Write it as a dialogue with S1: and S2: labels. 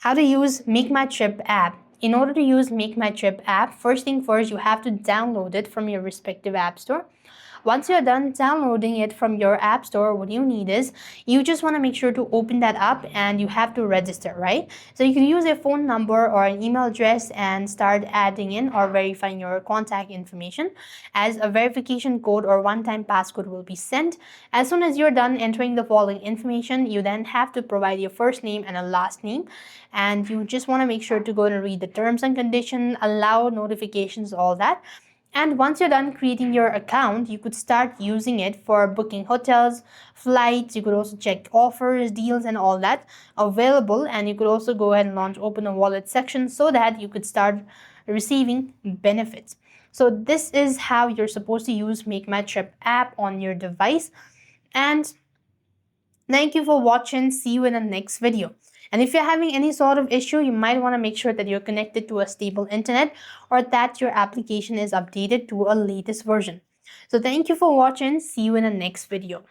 S1: How to use Make My Trip app. In order to use Make My Trip app, first thing first, you have to download it from your respective app store. Once you're done downloading it from your app store, what you need is you just want to make sure to open that up and you have to register, right? So you can use a phone number or an email address and start adding in or verifying your contact information, as a verification code or one-time passcode will be sent. As soon as you're done entering the following information, you then have to provide your first name and a last name, and you just want to make sure to go and read the terms and conditions, allow notifications, all that. And once you're done creating your account, you could start using it for booking hotels, flights. You could also check offers, deals, and all that available. And you could also go ahead and launch open a wallet section so that you could start receiving benefits. So this is how you're supposed to use Make My Trip app on your device. And thank you for watching. See you in the next video. And if you're having any sort of issue, you might want to make sure that you're connected to a stable internet or that your application is updated to a latest version. So thank you for watching. See you in the next video.